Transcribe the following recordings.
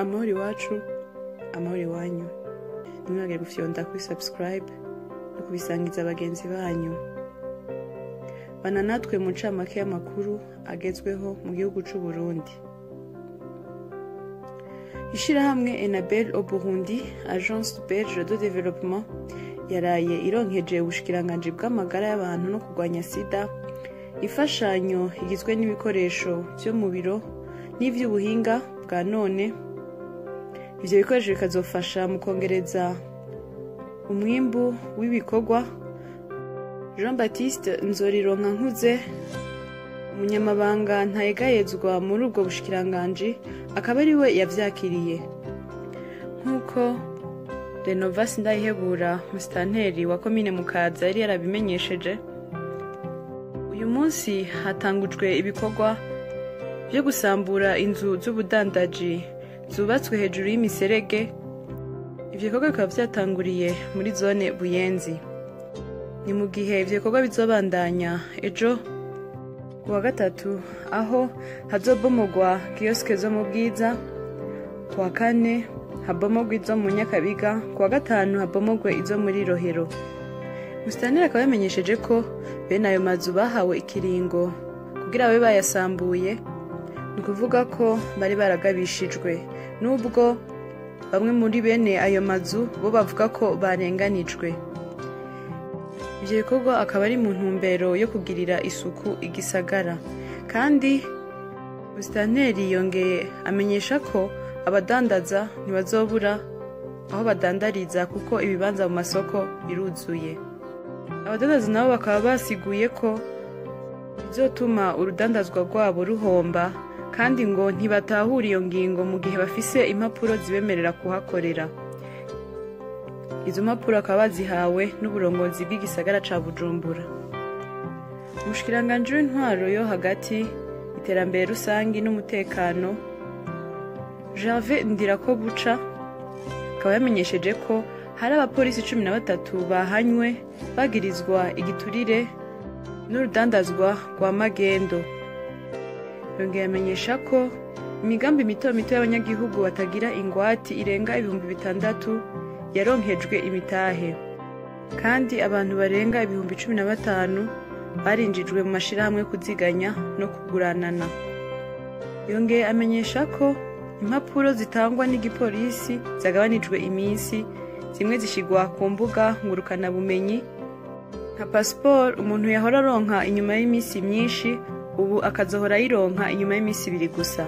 amahoro iwacu amahoro iwanyu ntimwibagire gufyonda kuri subscribe no kubisangiza abagenzi banyu. Bana natwe mu ncamake y'amakuru agezweho mu gihugu c'u Burundi. Ishirahamwe Enabel au Burundi, Agence Belge de Développement, yaraye ironkeje ubushikiranganji bw'amagara y'abantu no kurwanya sida imfashanyo igizwe n'ibikoresho vyo mu biro n'ivy'ubuhinga bwa none. Ivyo bikoresho bikazofasha mu kongereza umwimbu w'ibikorwa. Jean-Baptiste Nzorironkankuze, umunyamabanga ntayegayezwa muri ubwo bushikiranganji, akaba ari we yavyakiriye. Nk'uko Renovasi Ndayihebura, musitanteri wa komine Mukaza, yari yarabimenyesheje, uyu munsi hatangujwe ibikorwa vyo gusambura inzu z'ubudandaji zubatswe hejuru y'imiserege. Ivyo bikorwa bikaba vyatanguriye muri zone Buyenzi. Ni mu gihe ivyo bikorwa bizobandanya ejo kuwa gatatu, aho hazobomogwa kioske zo mu Bwiza, kuwa kane habomogwa izo mu Nyakabiga, kuwa gatanu habomogwe izo muri Rohero. Musitanteri akaba yamenyesheje ko bene ayo mazu bahawe ikiringo kugira babe bayasambuye. Ni ukuvuga ko bari baragabishijwe, nubwo bamwe muri bene ayo mazu bo bavuga ko barenganijwe. Ivyo bikorwa akaba ari mu ntumbero yo kugirira isuku igisagara. Kandi musitanteri yongeye amenyesha ko abadandaza ntibazobura aho badandariza kuko ibibanza mu masoko biruzuye. Abadandaza nabo bakaba basiguye ko bizotuma urudandazwa rwabo ruhomba, kandi ngo ntibatahura iyo ngingo mu gihe bafise impapuro zibemerera kuhakorera. Izo mpapuro akaba bazihawe n'uburongozi bw'igisagara ca Bujumbura. Umushikiranganji w'intwaro yo hagati, iterambere rusangi n'umutekano, Gervais Ndirakobuca, akaba yamenyesheje ko hari abapolisi 13 bahanywe bagirizwa igiturire n'urudandazwa rwa magendo. Yongeye amenyesha ko imigambi mito mito y'abanyagihugu batagira ingwati irenga 6,000 yaronkejwe imitahe, kandi abantu barenga 15,000 barinjijwe mu mashirahamwe kuziganya no kuguranana. Yongeye amenyesha ko impapuro zitangwa n'igipolisi zagabanijwe iminsi, zimwe zishigwa ku mbuga ngurukana bumenyi. Nka passport umuntu yahora aronka inyuma y'iminsi myinshi, ubu akazohora yironka inyuma y'iminsi 2 gusa.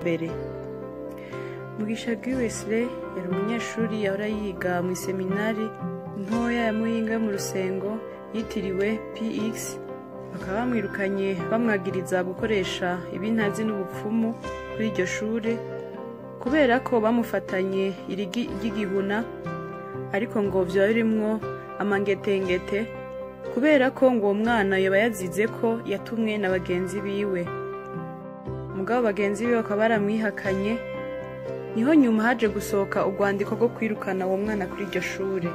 Mbere Mugisha Wesley yari umunyeshuri yahora yiga mu seminari ntoya ya Muyinga mu Rusengo yitiriwe PX. Bakaba bamwirukanye bamwagiriza gukoresha ibintazi n'ubupfumu kuri iryo shure kubera ko bamufatanye irigihuna, ariko ngo vyo birimwo amangetengete kubera ko ngo uwo mwana yoba yazize ko yatumwe na bagenzi biwe. Mugabo bagenzi biwe bakaba baramwihakanye. Niho nyuma haje gusohoka urwandiko rwo kwirukana uwo mwana kuri iryo shure.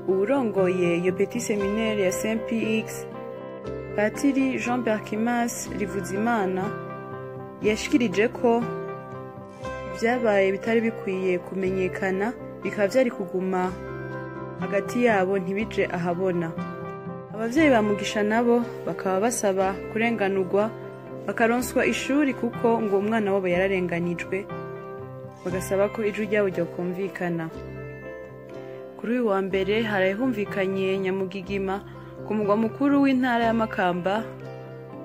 Uwurongoye iyo petit seminaire ya Saint-Px, Patiri Jean Berkimas Rivuzimana, yashikirije ko vyabaye bitari bikwiye kumenyekana, bikaba vyari kuguma hagati yabo ntibije ahabona. Abavyeyi ba Mugisha nabo bakaba basaba kurenganurwa bakaronswa ishuri kuko ngo umwana wabo yararenganijwe, bagasaba ko ijwi ryabo ryokumvikana. Kuri uyu wa mbere harahumvikanye Nyamugigima ku mugwa mukuru w'intara ya Makamba,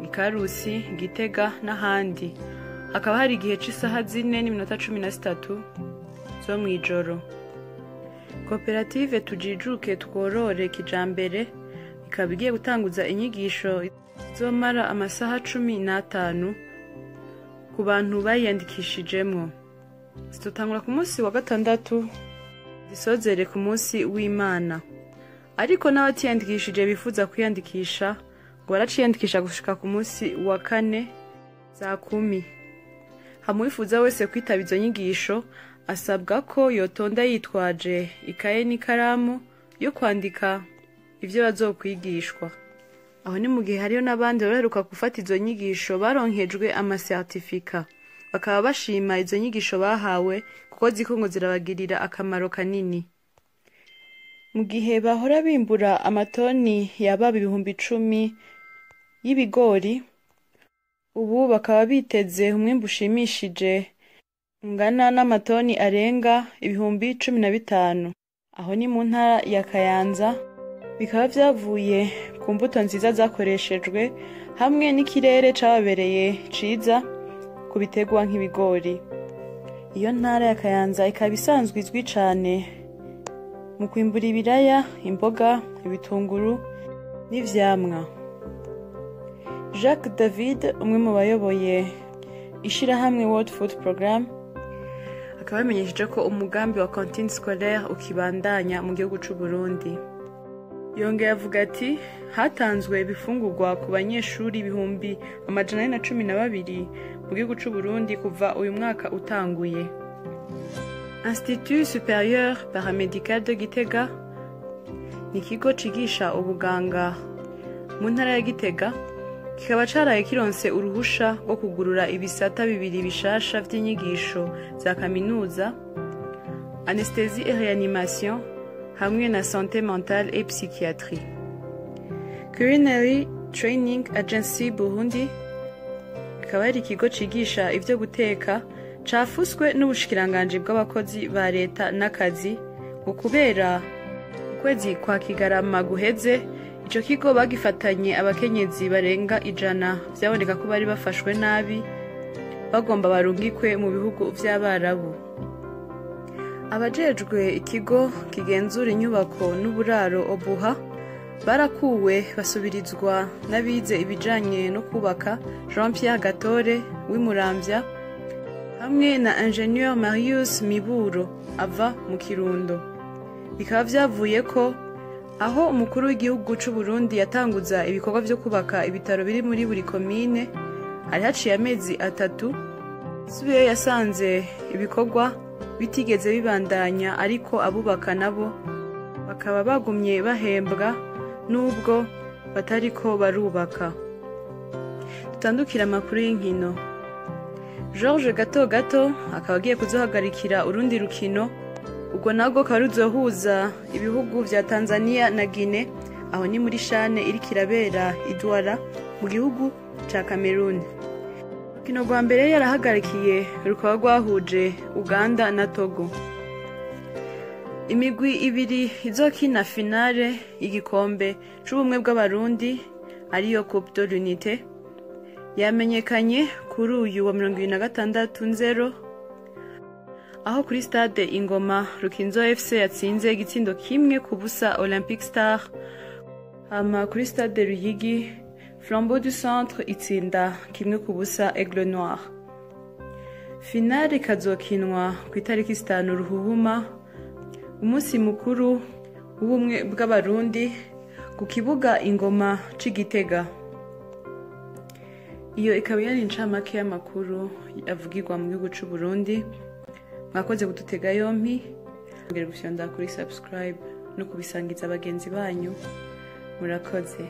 Ikarusi, Gitega n'ahandi. Hakaba hari igihe c'isaha 4:13 zo mw'ijoro. Koperative Tujijuke Tworore Kijambere ikaba igiye gutanguza inyigisho zomara amasaha 15 ku bantu bayandikishijemwo. Zitotangura ku munsi wa gatandatu, zisozere ku munsi w'Imana. Ariko n'abatiyandikishije bifuza kwiyandikisha ngo baraciyandikisha gushika ku munsi wa kane saa 10. Hamwifuza wese kwitaba izo nyigisho asabwa ko yotonda yitwaje ikaye n'ikaramu yo kwandika ivyo bazokwigishwa. Aho ni mu gihe hariyo n'abandi baheruka gufata izo nyigisho baronkejwe amasertifika. bakaba bashima izo nyigisho bahawe kuko ziko ngo zirabagirira akamaro kanini. Mu gihe bahora bimbura amatoni yababa 10,000 y'ibigori, ubu bakaba biteze umwimbu ushimishije ungana n'amatoni arenga 15,000. Aho ni mu ntara ya Kayanza, bikaba vyavuye ku mbuto nziza zakoreshejwe hamwe n'ikirere cababereye ciza ku biterwa nk'ibigori. Iyo ntara ya Kayanza ikaba isanzwe izwi cane mu kwimbura ibiraya, imboga, ibitunguru n'ivyamwa. Jacques David, umwe mu bayoboye ishirahamwe World Food Program, akaba yamenyesheje ko umugambi wa cantine scolaire ukibandanya mu gihugu c'u Burundi. Yongeye avuga ati hatanzwe ibifungurwa ku banyeshuri 412 mu gihugu c'u Burundi kuva uyu mwaka utanguye. Institut Supérieur Paramédical de Gitega ni ikigo cigisha ubuganga mu ntara ya Gitega, kikaba caraye kironse uruhusha rwo kugurura ibisata 2 bishasha vy'inyigisho za kaminuza, anesthésie et réanimation hamwe na santé mentale et psychiatrie. Culinary Training Agency Burundi kikaba ari ikigo cigisha ivyo guteka cafuswe n'ubushikiranganji bw'abakozi ba leta n'akazi, ngo kubera ukwezi kwa Kigarama guheze ico kigo bagifatanye abakenyezi barenga 100 vyaboneka ko bari bafashwe nabi bagomba barungikwe mu bihugu vy'Abarabu. Abajejwe ikigo kigenzura inyubako n'uburaro Obuha barakuwe basubirizwa n'abize ibijanye no kubaka Jean-Pierre Gatore w'Imuramvya hamwe na Ingenieur Marius Miburo ava mu Kirundo. Bikaba vyavuye ko aho umukuru w'igihugu c'u Burundi yatanguza ibikorwa vyo kubaka ibitaro biri muri buri komine, hari haciye amezi 3 subiye yasanze ibikorwa bitigeze bibandanya, ariko abubaka nabo bakaba bagumye bahembwa nubwo batariko barubaka. Tutandukira amakuru y'inkino. George Gato akaba agiye kuzohagarikira urundi rukino, ubwo nabwo kaba ruzohuza ibihugu vya Tanzania na Guinea, aho ni muri shane iriko irabera i Douala mu gihugu ca Cameroon. Urukino rwa mbere yarahagarikiye rukaba rwahuje Uganda na Togo. Imigwi ibiri izokina finale y'igikombe c'ubumwe bw'abarundi ariyo Coupe de l'Unité yamenyekanye kuri uyu wa 26/0, aho kuri stade Ingoma Rukinzo FC yatsinze igitsindo 1-0 Olympic Star, hama kuri stade Ruyigi Flambeau du Centre itsinda 1-0 Aigle Noir. Finale ikazokinwa ku itariki 5 Ruhuhuma, umunsi mukuru w'ubumwe bw'abarundi ku kibuga Ingoma c'Igitega. Iyo ikaba yari incamake y'amakuru avugirwa mu gihugu c'u Burundi. Mwakoze kudutega yompi, ngere gufyonda kuri subscribe no kubisangiza abagenzi banyu. Murakoze.